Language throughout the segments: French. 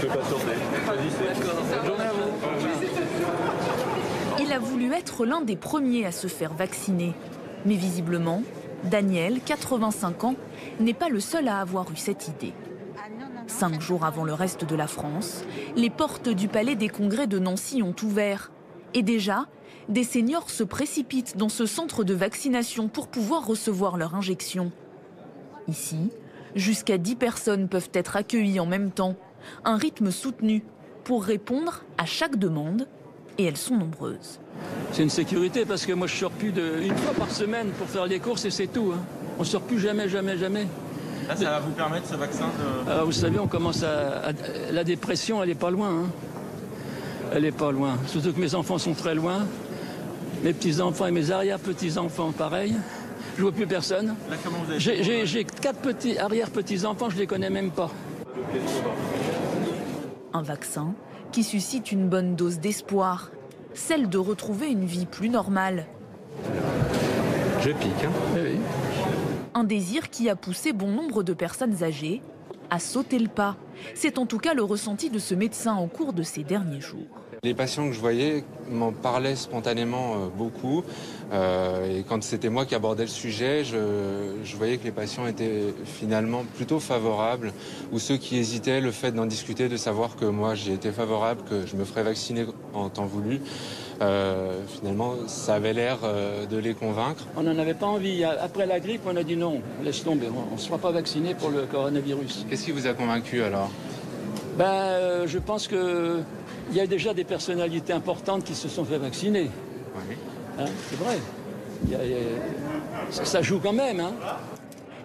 pouvez patienter. Choisissez. Bonne journée à vous. Il a voulu être l'un des premiers à se faire vacciner. Mais visiblement, Daniel, 85 ans, n'est pas le seul à avoir eu cette idée. 5 jours avant le reste de la France, les portes du Palais des Congrès de Nancy ont ouvert. Et déjà, des seniors se précipitent dans ce centre de vaccination pour pouvoir recevoir leur injection. Ici, jusqu'à 10 personnes peuvent être accueillies en même temps. Un rythme soutenu pour répondre à chaque demande. Et elles sont nombreuses. C'est une sécurité parce que moi je sors plus une fois par semaine pour faire les courses et c'est tout. Hein. On ne sort plus jamais. Là, ça va vous permettre ce vaccin de... Alors, vous savez, on commence la dépression, elle n'est pas loin. Hein. Elle n'est pas loin. Surtout que mes enfants sont très loin. Mes petits-enfants et mes arrière-petits-enfants, pareil. Je ne vois plus personne. Là, comment vous avez... J'ai 4 arrière-petits-enfants, je ne les connais même pas. Un vaccin qui suscite une bonne dose d'espoir, celle de retrouver une vie plus normale. Je pique, hein. Oui. Un désir qui a poussé bon nombre de personnes âgées à sauter le pas. C'est en tout cas le ressenti de ce médecin au cours de ces derniers jours. Les patients que je voyais m'en parlaient spontanément beaucoup. Et quand c'était moi qui abordais le sujet, je voyais que les patients étaient finalement plutôt favorables. Ou ceux qui hésitaient, le fait d'en discuter, de savoir que moi j'y étais favorable, que je me ferais vacciner en temps voulu. Finalement, ça avait l'air de les convaincre. On n'en avait pas envie. Après la grippe, on a dit non, laisse tomber, on ne sera pas vacciné pour le coronavirus. Qu'est-ce qui vous a convaincu alors ? Je pense qu'il y a déjà des personnalités importantes qui se sont fait vacciner. Oui. Hein, c'est vrai. Ça joue quand même. Hein.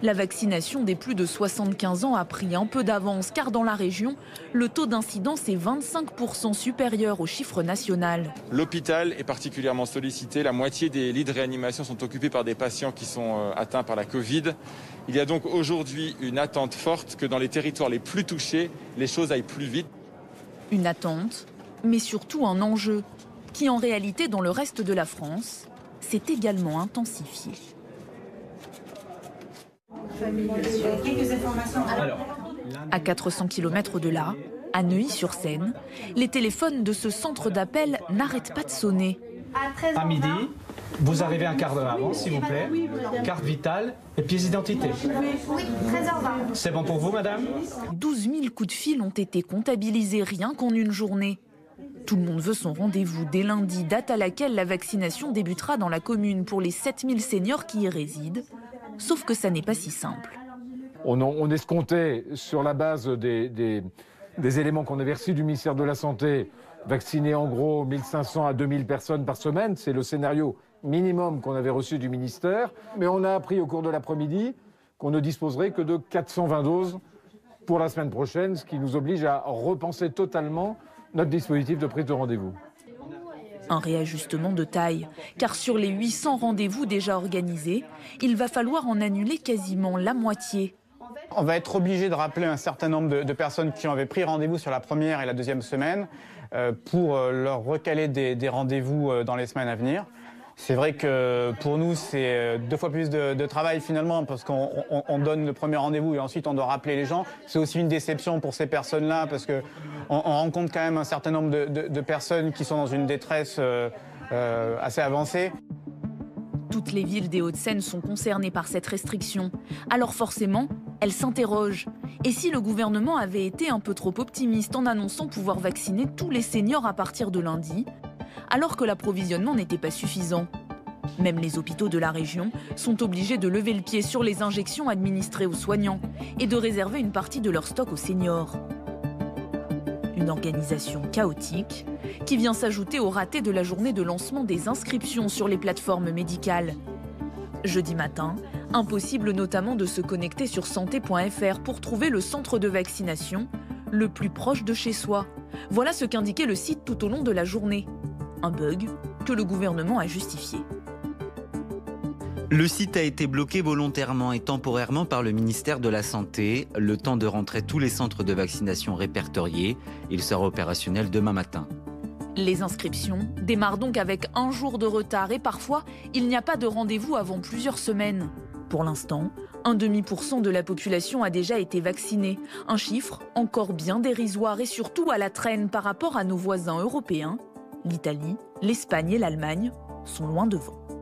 La vaccination des plus de 75 ans a pris un peu d'avance car dans la région, le taux d'incidence est 25% supérieur au chiffre national. L'hôpital est particulièrement sollicité. La moitié des lits de réanimation sont occupés par des patients qui sont atteints par la Covid. Il y a donc aujourd'hui une attente forte que dans les territoires les plus touchés, les choses aillent plus vite. Une attente, mais surtout un enjeu qui en réalité dans le reste de la France s'est également intensifié. À 400 km de là, à Neuilly-sur-Seine, les téléphones de ce centre d'appel n'arrêtent pas de sonner. À midi, vous arrivez un quart d'heure avant, s'il vous plaît. Carte vitale et pièce d'identité. Oui, 13h20. C'est bon pour vous, madame ? 12 000 coups de fil ont été comptabilisés rien qu'en une journée. Tout le monde veut son rendez-vous dès lundi, date à laquelle la vaccination débutera dans la commune pour les 7 000 seniors qui y résident. Sauf que ça n'est pas si simple. On escomptait, sur la base des éléments qu'on avait reçus du ministère de la Santé, vacciner en gros 1500 à 2000 personnes par semaine. C'est le scénario minimum qu'on avait reçu du ministère. Mais on a appris au cours de l'après-midi qu'on ne disposerait que de 420 doses pour la semaine prochaine, ce qui nous oblige à repenser totalement notre dispositif de prise de rendez-vous. Un réajustement de taille, car sur les 800 rendez-vous déjà organisés, il va falloir en annuler quasiment la moitié. On va être obligé de rappeler un certain nombre de personnes qui avaient pris rendez-vous sur la première et la deuxième semaine pour leur recaler des rendez-vous dans les semaines à venir. C'est vrai que pour nous, c'est 2 fois plus de travail finalement parce qu'on donne le premier rendez-vous et ensuite on doit rappeler les gens. C'est aussi une déception pour ces personnes-là parce qu'on rencontre quand même un certain nombre de personnes qui sont dans une détresse assez avancée. Toutes les villes des Hauts-de-Seine sont concernées par cette restriction. Alors forcément, elles s'interrogent. Et si le gouvernement avait été un peu trop optimiste en annonçant pouvoir vacciner tous les seniors à partir de lundi, alors que l'approvisionnement n'était pas suffisant? Même les hôpitaux de la région sont obligés de lever le pied sur les injections administrées aux soignants et de réserver une partie de leur stock aux seniors. Une organisation chaotique qui vient s'ajouter au raté de la journée de lancement des inscriptions sur les plateformes médicales. Jeudi matin, impossible notamment de se connecter sur santé.fr pour trouver le centre de vaccination le plus proche de chez soi. Voilà ce qu'indiquait le site tout au long de la journée. Un bug que le gouvernement a justifié. Le site a été bloqué volontairement et temporairement par le ministère de la Santé, le temps de rentrer tous les centres de vaccination répertoriés. Il sera opérationnel demain matin. Les inscriptions démarrent donc avec 1 jour de retard et parfois, il n'y a pas de rendez-vous avant plusieurs semaines. Pour l'instant, 0,5% de la population a déjà été vaccinée. Un chiffre encore bien dérisoire et surtout à la traîne par rapport à nos voisins européens. L'Italie, l'Espagne et l'Allemagne sont loin devant.